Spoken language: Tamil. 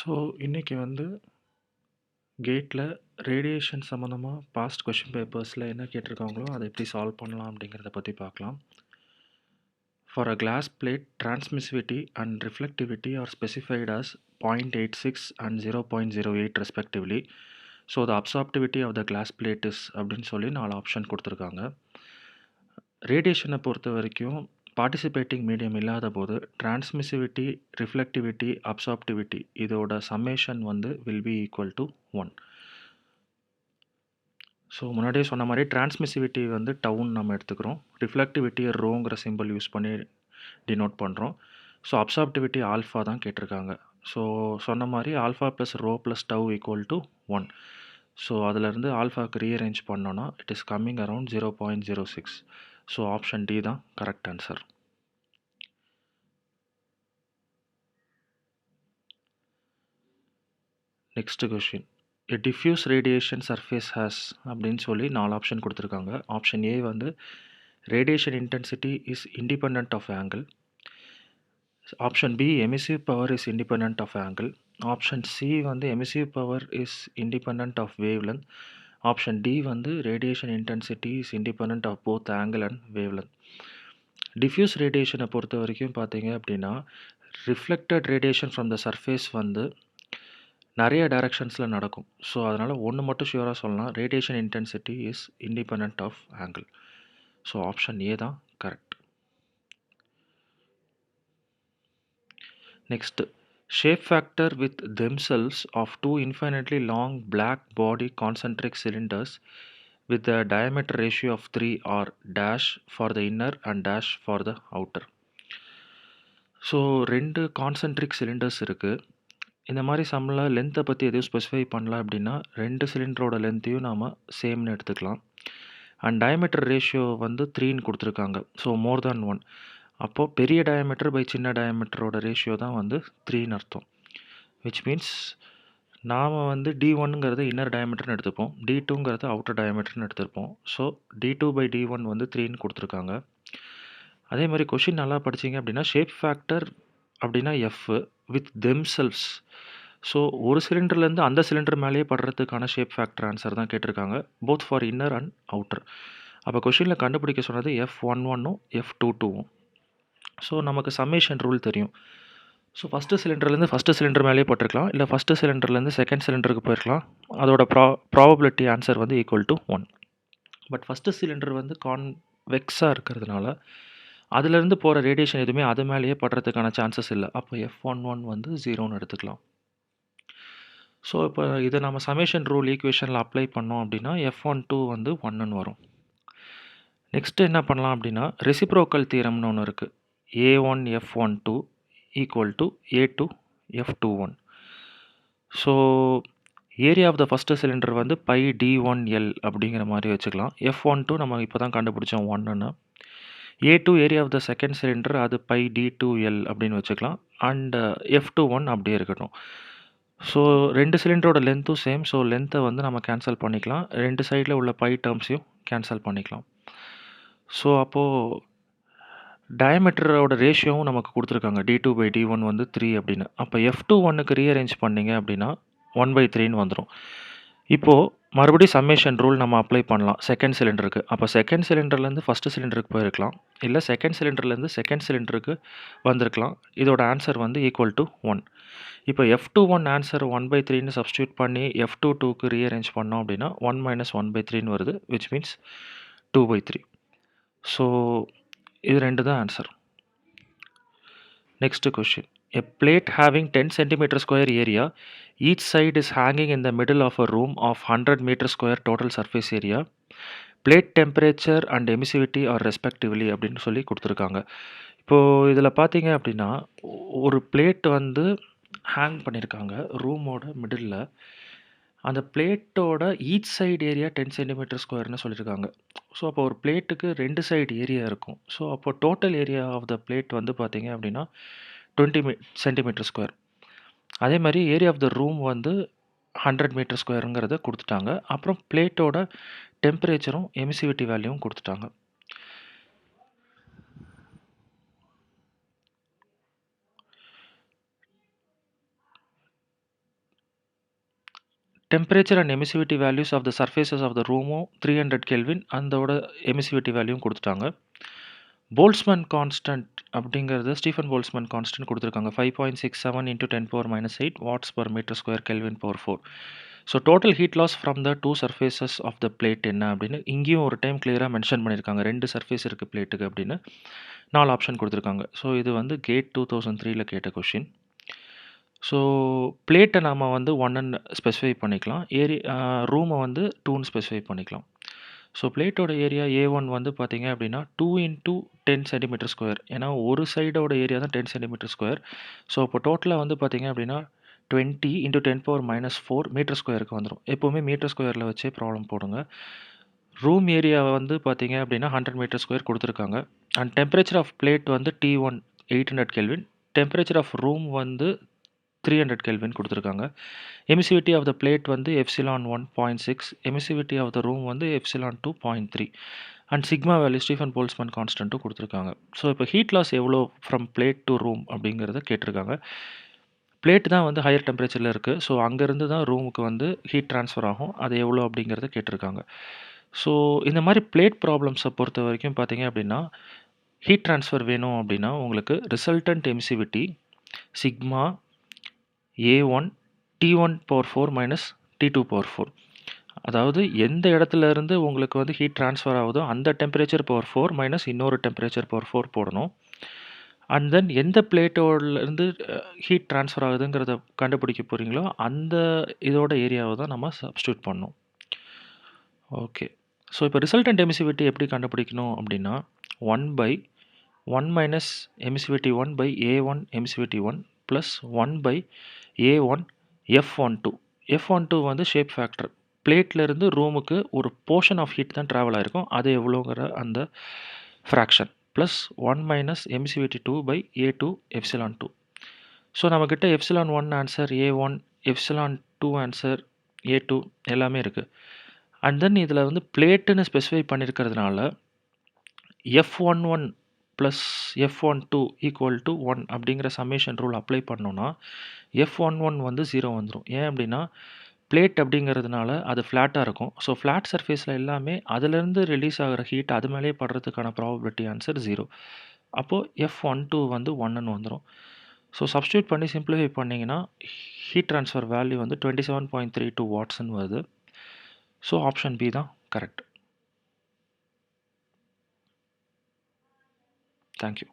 ஸோ, இன்னைக்கு கேட்ல ரேடியேஷன் சம்மந்தமா பாஸ்ட் கொஸ்டின் பேப்பர்ஸில் என்ன கேட்டிருக்காங்களோ அதை எப்படி சால்வ் பண்ணலாம் அப்படிங்கிறத பற்றி பார்க்கலாம். For a glass plate, transmissivity and reflectivity are specified as 0.86 and 0.08 respectively. So the absorptivity of the glass plate is அப்படின்னு சொல்லி 4 ஆப்ஷன் கொடுத்துருக்காங்க. ரேடியேஷனை பொறுத்த வரைக்கும் பார்ட்டிசிபேட்டிங் மீடியம் இல்லாத போது transmissivity, reflectivity, absorptivity இதோட சம்மேஷன் will be equal to 1. So முன்னாடியே சொன்ன மாதிரி டிரான்ஸ்மிசிவிட்டி டவுன் நம்ம எடுத்துக்கிறோம். ரிஃப்ளெக்டிவிட்டியை ரோங்கிற சிம்பிள் யூஸ் பண்ணி டினோட் பண்ணுறோம். ஸோ அப்சார்ப்டிவிட்டி ஆல்ஃபா தான் கேட்டிருக்காங்க. ஸோ சொன்ன மாதிரி alpha plus rho plus tau equal to 1. So அதிலேருந்து ஆல்ஃபாவுக்கு ரீஅரேஞ்ச் பண்ணோன்னா it is coming around 0.06. So option D தான் correct answer. Next question. A diffuse radiation surface has அப்படின்னு சொல்லி 4 ஆப்ஷன் கொடுத்துருக்காங்க. Option A radiation intensity is independent of angle. Option B emissive power is independent of angle. Option C emissive power is independent of wavelength. Option D radiation intensity is independent of both angle and wavelength. diffuse radiationனை பொறுத்த வரைக்கும் பார்த்தீங்க அப்படின்னா reflected radiation from the surface நிறைய டைரக்ஷன்ஸில் நடக்கும். ஸோ அதனால் ஒன்று மட்டும் ஷியூராக சொல்லலாம், radiation intensity is independent of angle. So option A தான் correct. Next, shape factor with themselves of 2 infinitely long black body concentric cylinders with the diameter ratio of 3 are dash for the inner and dash for the outer. So 2 concentric cylinders இருக்குது. இந்த மாதிரி சம்மில் லென்த்தை பற்றி எதுவும் ஸ்பெசிஃபை பண்ணல அப்படின்னா 2 சிலிண்டரோட லென்த்தையும் நாம் சேம்னு எடுத்துக்கலாம். அண்ட் டயமீட்டர் ரேஷியோ 3ன்னு கொடுத்துருக்காங்க. ஸோ மோர் தேன் 1. அப்போது பெரிய டயமீட்டர் பை சின்ன டயமீட்டரோட ரேஷியோ தான் 3ன்னு அர்த்தம். விச் மீன்ஸ் நாம் D1ங்கிறத இன்னர் டயமீட்டர்னு எடுத்துப்போம், D2ங்கிறத அவுட்டர் டயமீட்டர்னு எடுத்துருப்போம். ஸோ D2 பை D1 3ன்னு கொடுத்துருக்காங்க. அதே மாதிரி கொஷின் நல்லா படிச்சிங்க அப்படின்னா ஷேப் ஃபேக்டர் அப்படின்னா எஃப் வித் தெம்செல்ஸ். ஸோ ஒரு சிலிண்டர்லேருந்து அந்த சிலிண்டர் மேலேயே படுறதுக்கான ஷேப் ஃபேக்டர் ஆன்சர் தான் கேட்டிருக்காங்க, both for inner and outer. அப்போ கொஷினில் கண்டுபிடிக்க சொன்னது F11ம் F22ம். ஸோ நமக்கு சம்மேஷன் ரூல் தெரியும். ஸோ ஃபஸ்ட்டு சிலிண்டர்லேருந்து ஃபஸ்ட்டு சிலிண்டர் மேலேயே போட்டிருக்கலாம், இல்லை ஃபஸ்ட்டு சிலிண்டர்லேருந்து செகண்ட் சிலிண்டருக்கு போயிருக்கலாம். அதோட probability answer equal to 1. But first சிலிண்டர் கான்வெக்ஸாக இருக்கிறதுனால அதுலேருந்து போகிற ரேடியேஷன் எதுவுமே அது மேலேயே படுறதுக்கான சான்சஸ் இல்லை. அப்போ F11 0ன்னு எடுத்துக்கலாம். ஸோ இப்போ இதை நம்ம சமேஷன் ரூல் ஈக்குவேஷனில் அப்ளை பண்ணோம் அப்படின்னா F12 1ன்னு வரும். நெக்ஸ்ட்டு என்ன பண்ணலாம் அப்படின்னா ரெசிப்ரோக்கல் தியரம்னு ஒன்று இருக்குது. A1 F12 equal to A2 F21. So area of the first cylinder pi D1L அப்படிங்கிற மாதிரி வச்சுக்கலாம். F12 நம்ம இப்போ தான் கண்டுபிடிச்சோம் 1ன்னு. A2 area of the second cylinder அது பை D2L அப்படின்னு வச்சுக்கலாம். அண்ட் F21 அப்படியே இருக்கட்டும். ஸோ 2 சிலிண்டரோட லென்த்தும் சேம். ஸோ லென்த்தை நம்ம கேன்சல் பண்ணிக்கலாம். 2 சைடில் உள்ள பை டேர்ம்ஸையும் கேன்சல் பண்ணிக்கலாம். ஸோ அப்போது டயமீட்டரோட ரேஷியோவும் நமக்கு கொடுத்துருக்காங்க, D2 பை D1 3 அப்படின்னு. அப்போ F21க்கு ரீஅரேஞ்ச் பண்ணிங்க அப்படின்னா 1/3ன்னு வந்துடும். இப்போது மறுபடியும் சம்மேஷன் ரூல் நம்ம அப்ளை பண்ணலாம் செகண்ட் சிலிண்டருக்கு. அப்போ செகண்ட் சிலிண்டர்லேருந்து ஃபஸ்ட்டு சிலிண்டருக்கு போயிருக்கலாம், இல்லை செகண்ட் சிலிண்டர்லேருந்து செகண்ட் சிலிண்டருக்கு வந்திருக்கலாம். இதோட ஆன்சர் ஈக்குவல் டு 1. இப்போ F21 ஆன்சர் 1/3ன்னு சப்ஸ்டியூட் பண்ணி F22க்கு ரீஅரேஞ்ச் பண்ணோம் அப்படின்னா 1 - 1/3ன்னு வருது, விச் மீன்ஸ் 2/3. ஸோ இது 2 தான் answer. Next question. A plate having 10 cm square area, each side is hanging in the middle of a room of 100 meter square total surface area. Plate temperature and emissivity are respectively அப்படின்னு சொல்லி கொடுத்துருக்காங்க. இப்போது இதில் பார்த்தீங்க அப்படின்னா ஒரு பிளேட் ஹேங் பண்ணியிருக்காங்க ரூமோட மிடில். அந்த பிளேட்டோட ஈச் சைடு ஏரியா 10 cm ஸ்கொயர்னு சொல்லியிருக்காங்க. ஸோ அப்போ ஒரு பிளேட்டுக்கு 2 சைடு ஏரியா இருக்கும். ஸோ அப்போ total area of the plate பார்த்தீங்க அப்படின்னா 20 cm ஸ்கொயர். அதே மாதிரி area of the room 100 metre ஸ்கொயருங்கிறத கொடுத்துட்டாங்க. அப்புறம் பிளேட்டோட டெம்பரேச்சரும் எமிசிவிட்டி வேல்யூவும் கொடுத்துட்டாங்க. Temperature and emissivity values of the surfaces of the ரூமும் 300 கெல்வின் அதோட எமிசிவிட்டி வேல்யூவும் கொடுத்துட்டாங்க. போல்ட்ஸ்மேன் கான்ஸ்டன்ட் அப்படிங்கிறது ஸ்டீஃபன் போல்ட்ஸ்மேன் கான்ஸ்டன்ட் கொடுத்துருக்காங்க. 5.67 into 10⁻⁸ watts per meter square Kelvin power 4. So total heat loss from the 2 surfaces of the plate என்ன அப்படின்னு இங்கேயும் ஒரு டைம் கிளியராக மென்ஷன் பண்ணியிருக்காங்க. 2 சர்ஃபேஸ் இருக்குது பிளேட்டுக்கு அப்படின்னு 4 ஆப்ஷன் கொடுத்துருக்காங்க. ஸோ இது வந்து கேட் 2003ல் கேட்ட கொஷின். ஸோ பிளேட்டை நாம் வந்து 1ன்னு ஸ்பெசிஃபை பண்ணிக்கலாம். ரூமை வந்து 2ன்னு ஸ்பெசிஃபை பண்ணிக்கலாம். ஸோ பிளேட்டோட ஏரியா A1 வந்து பார்த்தீங்க அப்படின்னா 2 into 10 சென்டிமீட்டர் ஸ்கொயர். ஏன்னா ஒரு சைடோட ஏரியா தான் 10 சென்டிமீட்டர் ஸ்கொயர். ஸோ இப்போ டோட்டலாக வந்து பார்த்தீங்க அப்படின்னா 20 into 10⁻⁴ மீட்டர் ஸ்கொயருக்கு வந்துடும். எப்போவுமே மீட்டர் ஸ்கொயரில் வச்சே ப்ராப்ளம் போடுங்க. ரூம் ஏரியா வந்து பார்த்தீங்க அப்படின்னா 100 மீட்டர் ஸ்கொயர் கொடுத்துருக்காங்க. அண்ட் டெம்பரேச்சர் ஆஃப் பிளேட் வந்து T1 800 kelvin. Temperature of room வந்து 300 கெல்வின் கொடுத்துருக்காங்க. எமிசிவிட்டி ஆஃப் த பிளேட் வந்து epsilon 1.6, emissivity of the room வந்து epsilon 2.3 and sigma value Stefan Boltzmann கான்ஸ்டன்ட்டும் கொடுத்துருக்காங்க. ஸோ இப்போ ஹீட் லாஸ் எவ்வளோ ஃப்ரம் பிளேட் டு ரூம் அப்படிங்கிறத கேட்டிருக்காங்க. பிளேட் தான் வந்து ஹையர் டெம்பரேச்சரில் இருக்குது. ஸோ அங்கேருந்து தான் ரூமுக்கு வந்து ஹீட் ட்ரான்ஸ்ஃபர் ஆகும். அது எவ்வளோ அப்படிங்கிறத கேட்டிருக்காங்க. ஸோ இந்த மாதிரி பிளேட் ப்ராப்ளம்ஸை பொறுத்த வரைக்கும் பார்த்தீங்க அப்படின்னா ஹீட் ட்ரான்ஸ்ஃபர் வேணும் அப்படின்னா உங்களுக்கு resultant எமிசிவிட்டி sigma A1 T1/4 minus T2/4. அதாவது எந்த இடத்துல இருந்து உங்களுக்கு வந்து ஹீட் ட்ரான்ஸ்ஃபர் ஆகுதோ அந்த டெம்பரேச்சர் பவர் 4 மைனஸ் இன்னொரு டெம்பரேச்சர் பவர் 4 போடணும். அண்ட் தென் எந்த பிளேட்டோடலேருந்து ஹீட் ட்ரான்ஸ்ஃபர் ஆகுதுங்கிறத கண்டுபிடிக்க போகிறீங்களோ அந்த இதோட ஏரியாவை தான் நம்ம சப்ஸ்டியூட் பண்ணணும். ஓகே. ஸோ இப்போ ரிசல்டன்ட் எமிசிவிட்டி எப்படி கண்டுபிடிக்கணும் அப்படின்னா 1/1 minus எமிசிவிட்டி 1/A1 எமிசிவிட்டி 1 plus 1/A1 F12. F12 வந்து ஷேப் ஃபேக்டர். பிளேட்லேருந்து ரூமுக்கு ஒரு போர்ஷன் ஆஃப் ஹீட் தான் ட்ராவல் ஆகிருக்கும். அது எவ்வளோங்கிற அந்த fraction plus 1 minus emissivity 2/A2 epsilon 2. So நம்மக்கிட்ட epsilon 1 answer A1, epsilon 2 answer A2 எல்லாமே இருக்குது. அண்ட் தென் இதில் வந்து பிளேட்டுன்னு ஸ்பெசிஃபை பண்ணியிருக்கிறதுனால F11 plus F12 equal to 1 அப்படிங்கிற சம்மேஷன் ரூல் அப்ளை பண்ணோன்னா F11 வந்து 0 வந்துடும். ஏன் அப்படின்னா பிளேட் அப்படிங்கிறதுனால அது ஃப்ளாட்டாக இருக்கும். ஸோ ஃப்ளாட் சர்ஃபேஸில் எல்லாமே அதுலேருந்து ரிலீஸ் ஆகிற ஹீட் அது மேலேயே படுறதுக்கான ப்ராபபிலிட்டி ஆன்சர் 0. அப்போது F12 வந்து 1ன்னு வந்துடும். ஸோ சப்ஸ்டியூட் பண்ணி சிம்பிளிஃபை பண்ணிங்கன்னா ஹீட் ட்ரான்ஸ்ஃபர் வேல்யூ வந்து 27.32 வாட்ஸ்ன்னு வருது. ஸோ ஆப்ஷன் பி தான் கரெக்ட். தேங்க்யூ.